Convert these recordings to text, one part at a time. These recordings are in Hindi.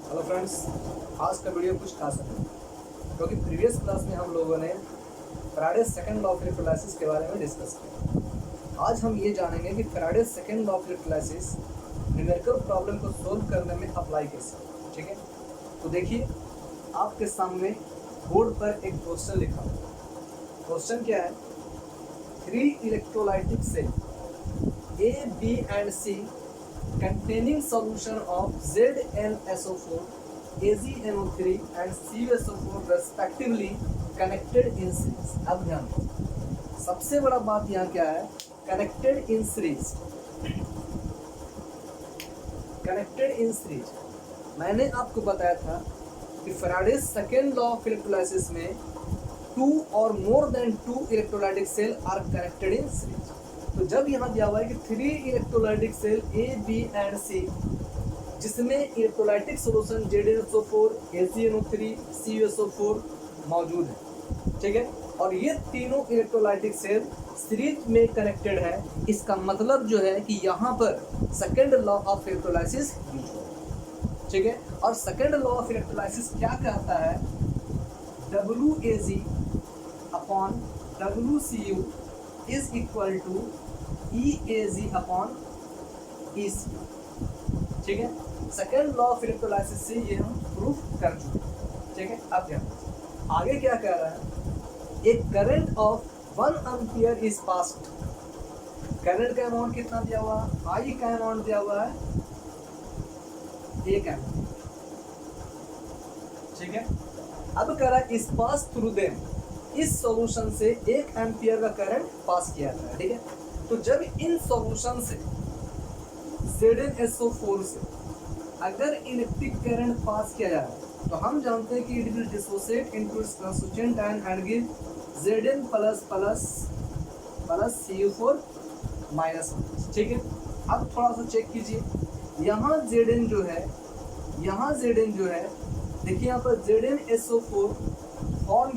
हेलो फ्रेंड्स, आज का वीडियो कुछ खास है क्योंकि प्रीवियस क्लास में हम लोगों ने Faraday's second law of electrolysis के बारे में डिस्कस किया। आज हम ये जानेंगे कि Faraday's second law of electrolysis numerical problem को सोल्व करने में अप्लाई कैसे। ठीक है, तो देखिए आपके सामने बोर्ड पर एक क्वेश्चन लिखा हुआ है। क्वेश्चन क्या है? 3 electrolytic cell A, B and C containing solution of ZnSO4, AgNO3 and CuSO4 respectively connected in series। अब ध्यान दो, सबसे बड़ा बात यहाँ क्या है? Connected in series. Connected in series मैंने आपको बताया था कि Faraday's second law of electrolysis में 2 और more than 2 electrolytic cell are connected in series. तो जब यहाँ दिया हुआ है कि 3 electrolytic cell A, B and C जिसमें electrolytic solution ZnSO4, AgNO3, CuSO4 मौजूद है, ठीक है, और ये तीनों इलेक्ट्रोलाइटिक सेल सीरीज में कनेक्टेड है, इसका मतलब जो है कि यहाँ पर second law of electrolysis use होगा। ठीक है, और सेकेंड लॉ ऑफ इलेक्ट्रोलाइसिस क्या कहता है? WAG upon WCU is equal to EAG upon EC। ठीक है, सेकेंड लॉ ऑफ इलेक्ट्रोलाइसिस से ये हम प्रूफ कर चुके हैं। ठीक है, अब ध्यान आगे क्या कह रहा है? एक current of 1 ampere is passed. Current का अमाउंट कितना दिया हुआ? I का अमाउंट दिया हुआ है 1 एम्पियर। ठीक है, अब कह रहा है इस पास थ्रू देम, इस सॉल्यूशन से 1 एम्पियर का करंट पास किया था। ठीक है, तो जब इन सॉल्यूशन से ZnSO4 से अगर इलेक्ट्रिक करंट पास किया जा रहा है तो हम जानते हैं कि it will dissociate into its constituent and give Zn plus plus plus Cu4 minus. ठीक है, अब थोड़ा सा चेक कीजिए, यहाँ Zn जो है, यहाँ Zn जो है, देखिए यहाँ पर ZnSO4 फॉर्म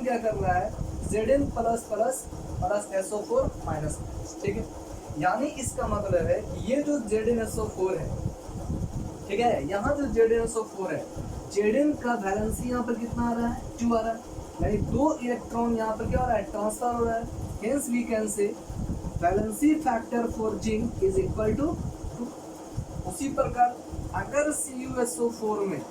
क्या कर रहा है? Zn plus plus plus SO4 minus. ठीक है, यानी इसका मतलब है कि ये जो ZnSO4 है, ठीक है, यहाँ जो ZnSO4 है, Zn का वैलेंसी यहाँ पर कितना आ रहा है? 2 आ रहा है, यानी 2 इलेक्ट्रॉन यहाँ पर क्या हो रहा है? ट्रांसफर हो रहा है। Hence we can say valency factor for zinc is equal to 2। उसी प्रकार अगर CuSO4 में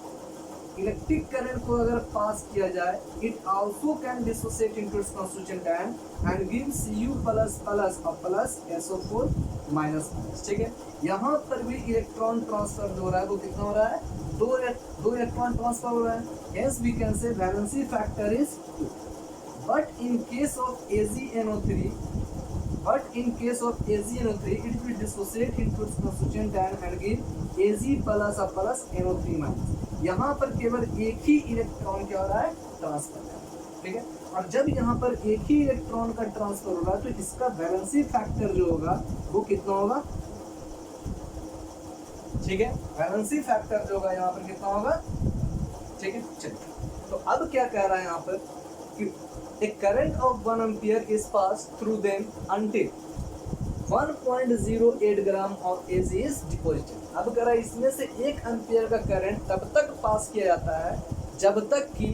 इलेक्ट्रिक करंट को अगर पास किया जाए, it also can dissociate into its constituent and give Cu plus plus और प्लस SO4 माइनस माइनस। ठीक है, यहाँ पर भी इलेक्ट्रॉन ट्रांसफर हो रहा है, वो कितना हो रहा है? 2 इलेक्ट्रॉन ट्रांसफर हो रहा है। Hence we can say valency factor is 2। But in case of AgNO3 it will dissociate into its constituent and give Ag plus और प्लस NO3 माइनस। यहाँ पर केवल एक ही इलेक्ट्रॉन क्या हो रहा है? ट्रांसफर है। ठीक है, और जब यहाँ पर एक ही इलेक्ट्रॉन का ट्रांसफर हो रहा है तो इसका वैलेंसी फैक्टर जो होगा वो कितना होगा? ठीक है, वैलेंसी फैक्टर जो होगा यहाँ पर कितना होगा? ठीक है, चलिए, तो अब क्या कह रहा है यहाँ पर कि a current of 1 ampere is passed through them until 1.08 gram of Ag is deposited। अब कह रहा है इसमें से 1 एम्पियर का करंट तब तक पास किया जाता है जब तक कि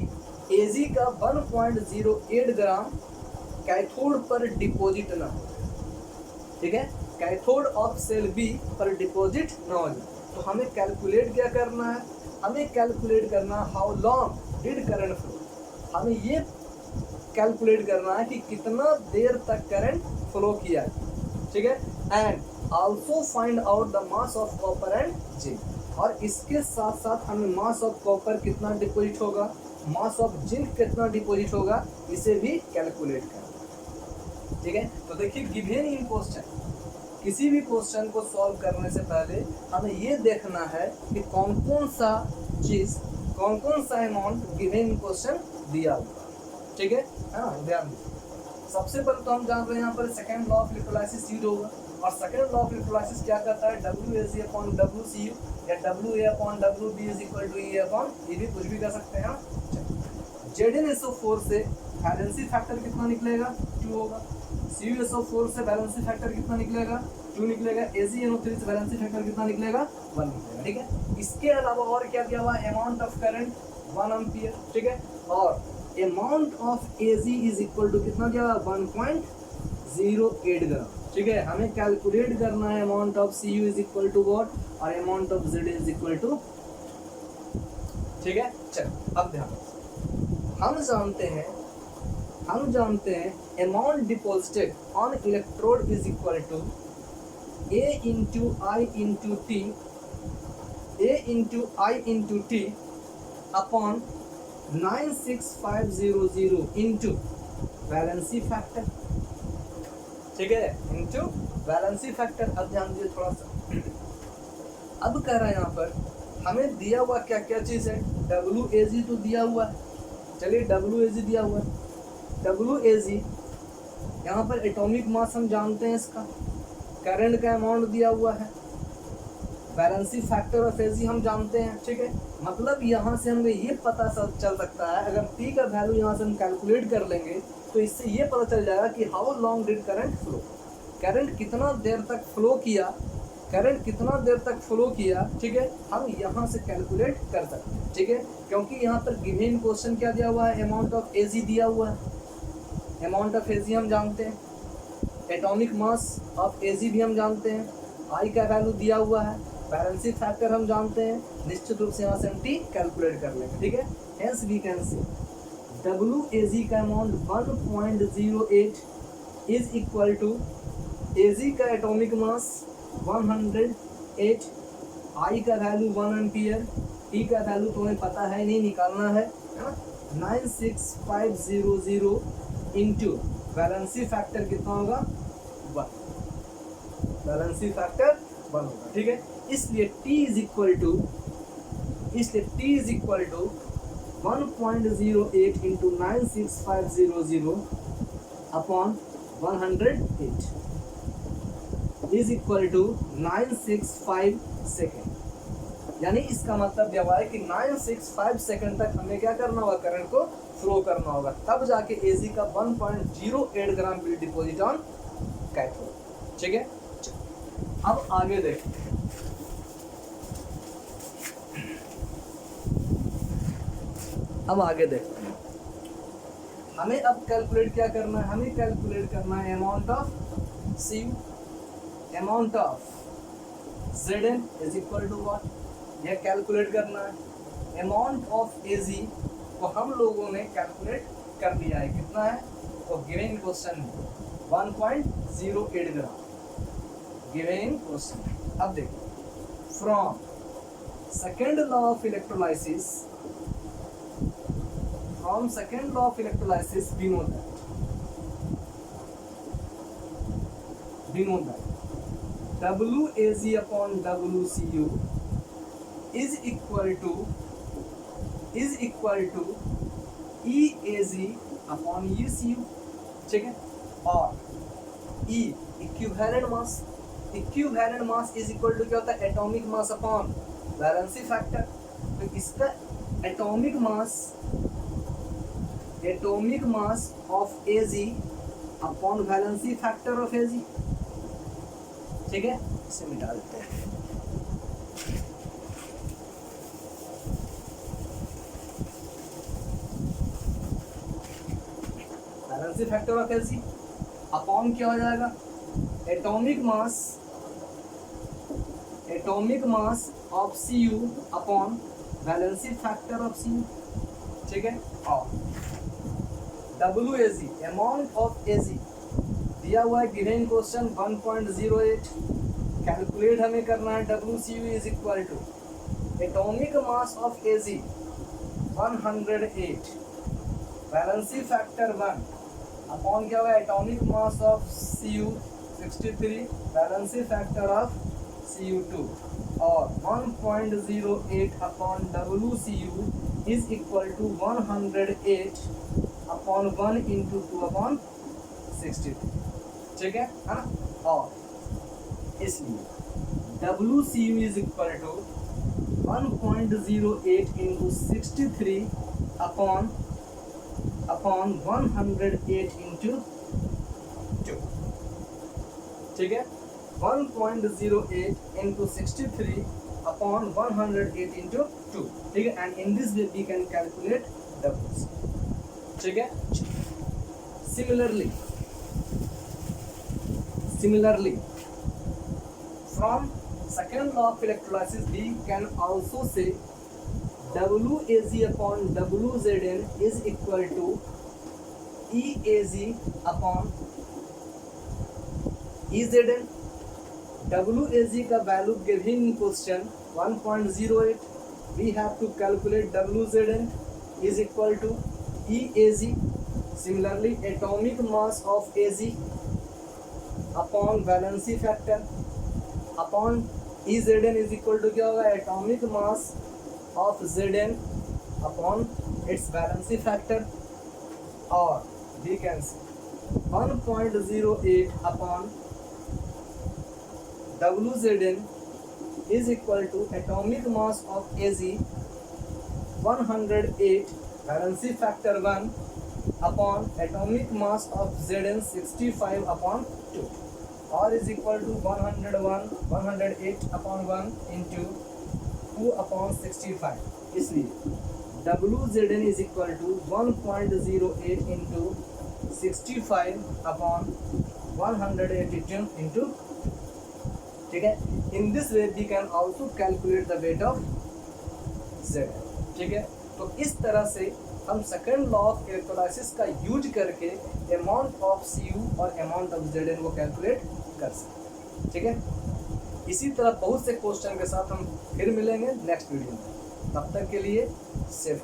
Ag का 1.08 ग्राम कैथोड पर डिपॉजिट न हो। ठीक है, कैथोड ऑफ सेल B पर डिपॉजिट न हो जाए। तो हमें कैलकुलेट क्या करना है? हमें कैलकुलेट करना how long did current flow. हमें ये कैलकुलेट करना है कि कितना देर तक करंट फ्लो किया है। ठीक है, and also find out the mass of copper and zinc. और इसके साथ साथ हमें मास ऑफ कॉपर कितना डिपॉजिट होगा, मास ऑफ जिंक कितना डिपॉजिट होगा, इसे भी कैलकुलेट करना। ठीक है, तो देखिए गिवन इन क्वेश्चन, किसी भी क्वेश्चन को सॉल्व करने से पहले हमें ये देखना है कि कौन कौन सा अमाउंट गिवन इन क्वेश्चन दिया हुआ। ठीक है, हाँ ध्यान दीजिए। सबसे पहले तो हम जान रहे हैं यहाँ पर second law of electrolysis use होगा, और सेकेंड लॉ ऑफ इलेक्ट्रोलाइसिस क्या कहता है? WAG अपॉन WCU या WA upon WB is equal to E upon E भी, कुछ भी कर सकते हैं। ZnSO4 से वैलेंसी फैक्टर कितना निकलेगा? 2 होगा। CuSO4 से वैलेंसी फैक्टर कितना निकलेगा? 2 2 निकलेगा, AgNO3 से वैलेंसी फैक्टर कितना निकलेगा 1 निकलेगा, ठीक है। इसके अलावा और क्या दिया हुआ है, अमाउंट ऑफ करंट 1 एम्पियर, ठीक है, और amount of Ag is equal to कितना दिया हुआ 1.08 ग्राम, ठीक है। हमें कैलकुलेट करना है amount of Cu is equal to what और amount of Zd is equal to, ठीक है। चलो अब ध्यान हम जानते हैं amount deposited on electrode is equal to A into I into T upon 96500 into valency factor, ठीक है, इंटू वैलेंसी फैक्टर। अब ध्यान दीजिए थोड़ा सा, अब कह रहा है यहाँ पर हमें दिया हुआ क्या क्या चीज़ है, WAg तो दिया हुआ है, चलिए WAg दिया हुआ है, WAg यहाँ पर एटॉमिक मास हम जानते हैं, इसका करंट का अमाउंट दिया हुआ है, वैलेंसी फैक्टर ऑफ Ag हम जानते हैं, ठीक है। मतलब यहाँ से हमें ये पता चल सकता है, अगर T का वैल्यू यहाँ से हम कैलकुलेट कर लेंगे तो इससे ये पता चल जाएगा कि how long did current flow, current कितना देर तक फ्लो किया, ठीक है, हम यहाँ से कैलकुलेट कर सकते हैं, ठीक है। क्योंकि यहाँ पर गिवन क्वेश्चन क्या दिया हुआ है, अमाउंट ऑफ Ag दिया हुआ है, अमाउंट ऑफ Ag हम जानते हैं, एटॉमिक मास ऑफ Ag भी हम जानते हैं, I का वैल्यू दिया हुआ है, वैलेंसी फैक्टर हम जानते हैं, निश्चित रूप से यहाँ से हम T कैलकुलेट कर लेंगे, ठीक है। Hence we can say WAg का amount 1.08 is equal to Ag का एटॉमिक मास 108, I का वैल्यू 1 एम्पियर, T का वैल्यू तुम्हें पता है नहीं, निकालना है ना, 96500 इंटू वैलेंसी फैक्टर कितना होगा 1, वैलेंसी फैक्टर 1 होगा, ठीक है। इसलिए T is equal to 1.08 into 96500 upon 108 is equal to 965 second, यानी इसका मतलब यह हुआ है कि 965 सेकेंड तक हमें क्या करना होगा, करंट को फ्लो करना होगा, तब जाके Ag का 1.08 ग्राम विल डिपॉजिट ऑन कैथोड, ठीक है। अब आगे देखते हैं, हमें अब कैलकुलेट क्या करना है, हमें कैलकुलेट करना है amount of Cu, amount of Zn is equal to what, यह कैलकुलेट करना है। अमाउंट ऑफ Ag को हम लोगों ने कैलकुलेट कर लिया है, कितना है, तो गिवन क्वेश्चन 1.08 ग्राम गिवन क्वेश्चन। अब देखो, from second law of electrolysis, we know that WAg upon WCU is equal to EAg upon ECU, ठीक है। और E equivalent mass is equal to क्या होता है, atomic mass upon valency factor, तो इसका atomic mass of Ag upon valency factor of Ag, ठीक है। इसे मिटा देते हैं, valency factor of Ag upon क्या हो जाएगा, atomic mass of Cu upon valency factor of Cu, ठीक है। और WAg अमाउंट ऑफ Ag दिया हुआ है गिवन क्वेश्चन 1.08, कैलकुलेट हमें करना है, WCU is equal to atomic mass of Ag 108, valency factor 1 upon क्या होगा, atomic mass of Cu 63, valency factor of Cu2, और 1.08 upon WCU is equal to 108 upon 1 into 2 upon 63, ठीक है ना। और इसलिए WCU is equal to 1.08 into 63 upon 108 into 2, ठीक है। 1.08 into 63 upon 108 into 2, ठीक है, and in this way we can calculate W's, ठीक है। Similarly from second law of electrolysis we can also say WAG upon WZN is equal to EAG upon EZN। WAG का value given in question 1.08, we have to calculate WZN is equal to EAG। Similarly atomic mass of AG upon valency factor upon EZN is equal to क्या होगा, atomic mass of Zn upon its valency factor, or we can say 1.08 upon WZN is equal to atomic mass of Ag 108 valency factor 1 upon atomic mass of Zn 65 upon 2, or is equal to 108 upon 1 into 2 upon 65। इसलिए WZN is equal to 1.08 into 65 upon 182 into, ठीक है। In this way we can also calculate the weight of Zn, ठीक है। तो इस तरह से हम सेकंड लॉ ऑफ इलेक्ट्रोलाइसिस का यूज करके अमाउंट ऑफ Cu और अमाउंट ऑफ Zn को कैलकुलेट कर सकते, ठीक है। इसी तरह बहुत से क्वेश्चन के साथ हम फिर मिलेंगे नेक्स्ट वीडियो में, तब तक के लिए सेफ।